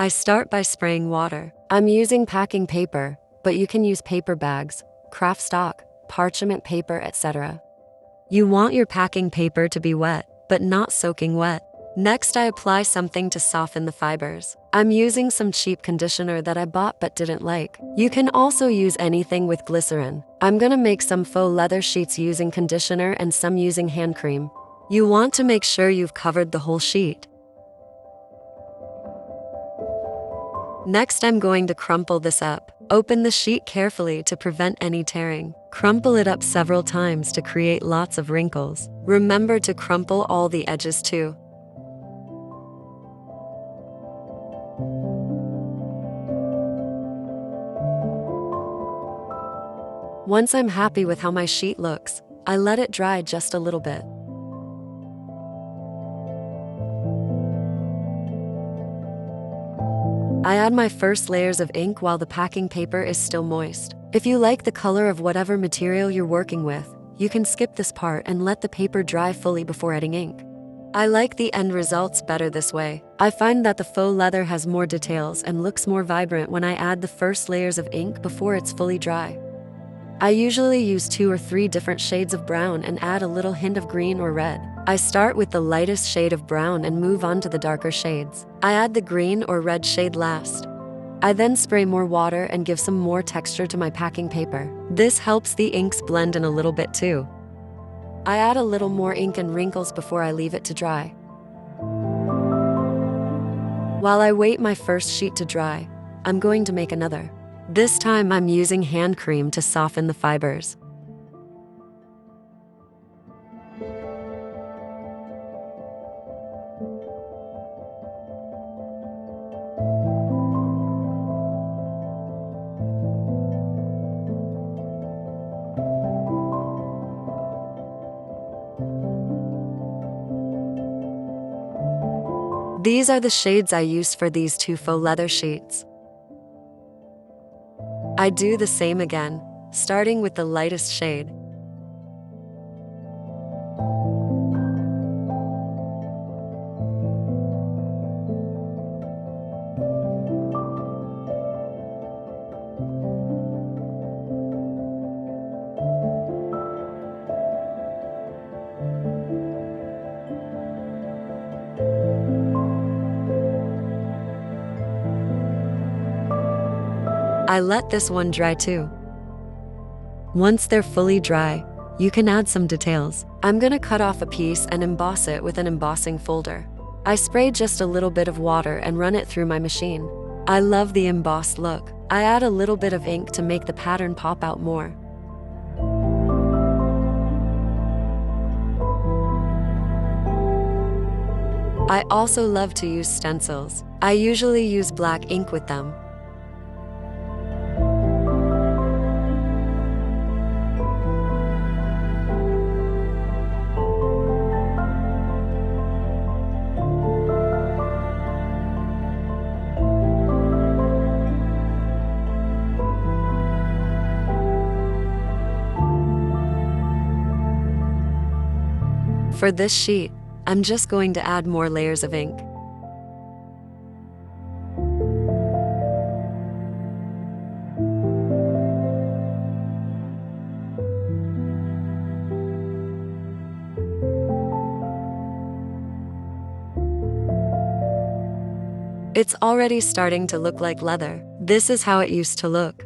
I start by spraying water. I'm using packing paper, but you can use paper bags, craft stock, parchment paper, etc. You want your packing paper to be wet, but not soaking wet. Next, I apply something to soften the fibers. I'm using some cheap conditioner that I bought but didn't like. You can also use anything with glycerin. I'm gonna make some faux leather sheets using conditioner and some using hand cream. You want to make sure you've covered the whole sheet. Next, I'm going to crumple this up. Open the sheet carefully to prevent any tearing. Crumple it up several times to create lots of wrinkles. Remember to crumple all the edges too. Once I'm happy with how my sheet looks, I let it dry just a little bit. I add my first layers of ink while the packing paper is still moist. If you like the color of whatever material you're working with, you can skip this part and let the paper dry fully before adding ink. I like the end results better this way. I find that the faux leather has more details and looks more vibrant when I add the first layers of ink before it's fully dry. I usually use 2 or 3 different shades of brown and add a little hint of green or red. I start with the lightest shade of brown and move on to the darker shades. I add the green or red shade last. I then spray more water and give some more texture to my packing paper. This helps the inks blend in a little bit too. I add a little more ink and wrinkles before I leave it to dry. While I wait my first sheet to dry, I'm going to make another. This time I'm using hand cream to soften the fibers. These are the shades I used for these 2 faux leather sheets. I do the same again, starting with the lightest shade. I let this one dry too. Once they're fully dry, you can add some details. I'm gonna cut off a piece and emboss it with an embossing folder. I spray just a little bit of water and run it through my machine. I love the embossed look. I add a little bit of ink to make the pattern pop out more. I also love to use stencils. I usually use black ink with them. For this sheet, I'm just going to add more layers of ink. It's already starting to look like leather. This is how it used to look.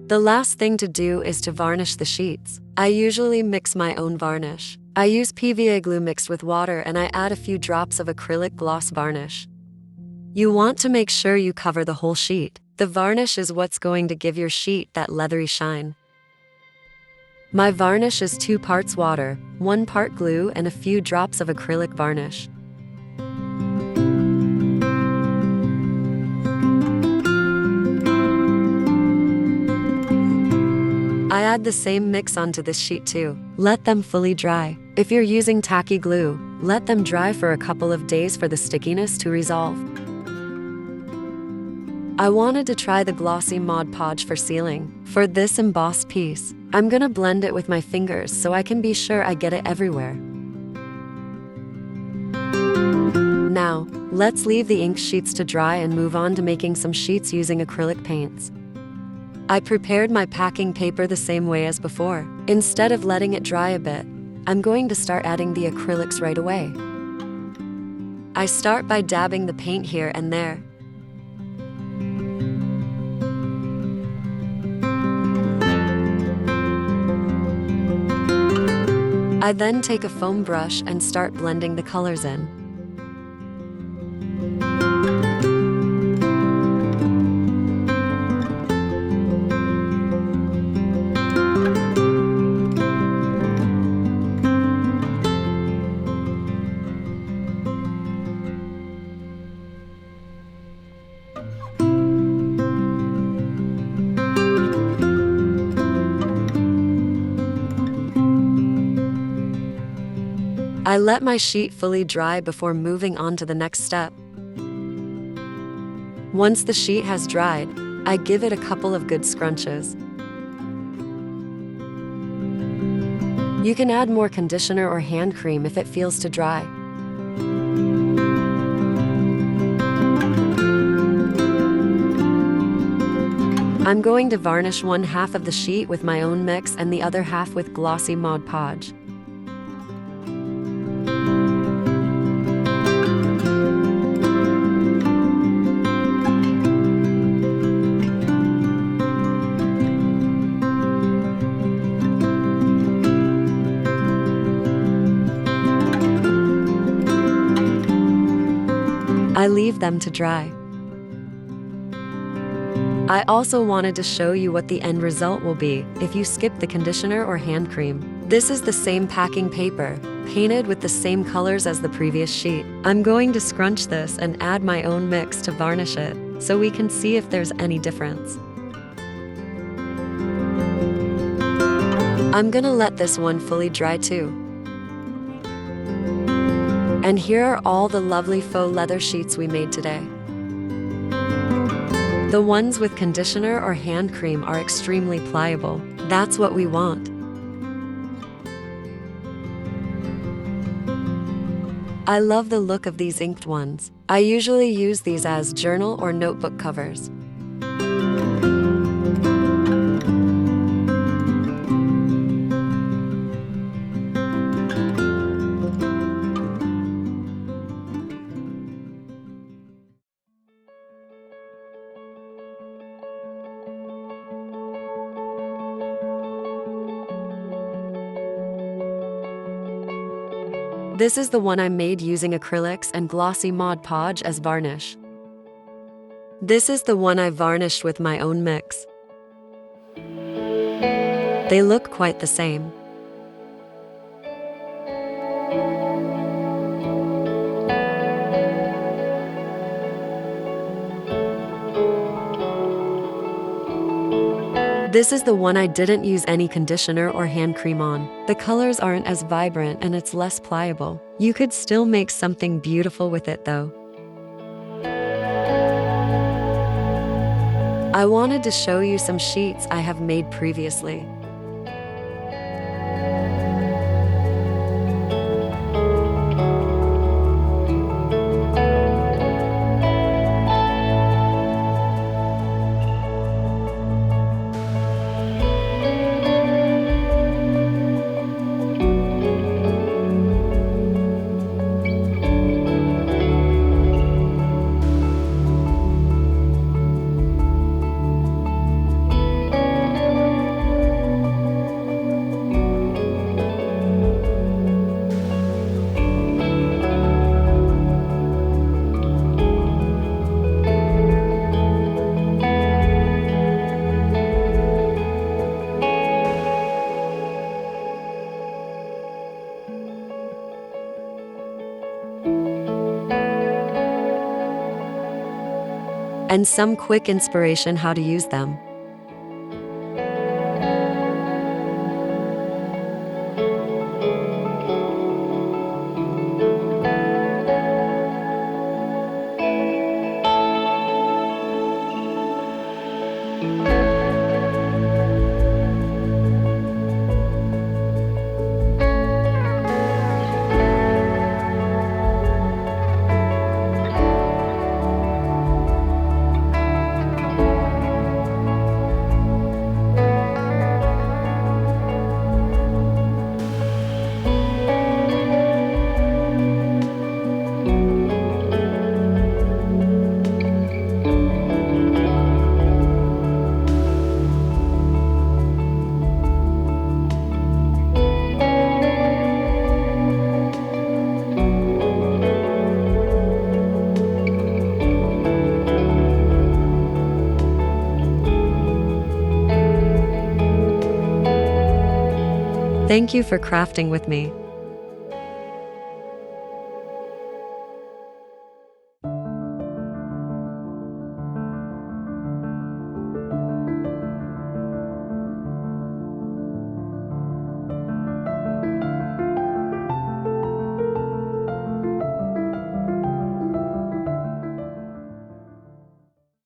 The last thing to do is to varnish the sheets. I usually mix my own varnish. I use PVA glue mixed with water and I add a few drops of acrylic gloss varnish. You want to make sure you cover the whole sheet. The varnish is what's going to give your sheet that leathery shine. My varnish is 2 parts water, 1 part glue, and a few drops of acrylic varnish. I add the same mix onto this sheet too. Let them fully dry. If you're using tacky glue, let them dry for a couple of days for the stickiness to resolve. I wanted to try the glossy Mod Podge for sealing. For this embossed piece, I'm gonna blend it with my fingers so I can be sure I get it everywhere. Now, Let's leave the ink sheets to dry and move on to making some sheets using acrylic paints. I prepared my packing paper the same way as before. Instead of letting it dry a bit, I'm going to start adding the acrylics right away. I start by dabbing the paint here and there. I then take a foam brush and start blending the colors in. I let my sheet fully dry before moving on to the next step. Once the sheet has dried, I give it a couple of good scrunches. You can add more conditioner or hand cream if it feels too dry. I'm going to varnish one half of the sheet with my own mix and the other half with glossy Mod Podge. I leave them to dry. I also wanted to show you what the end result will be if you skip the conditioner or hand cream. This is the same packing paper, painted with the same colors as the previous sheet. I'm going to scrunch this and add my own mix to varnish it, so we can see if there's any difference. I'm gonna let this one fully dry too. And here are all the lovely faux leather sheets we made today. The ones with conditioner or hand cream are extremely pliable. That's what we want. I love the look of these inked ones. I usually use these as journal or notebook covers. This is the one I made using acrylics and glossy Mod Podge as varnish. This is the one I varnished with my own mix. They look quite the same. This is the one I didn't use any conditioner or hand cream on. The colors aren't as vibrant and it's less pliable. You could still make something beautiful with it though. I wanted to show you some sheets I have made previously. And some quick inspiration how to use them. Thank you for crafting with me.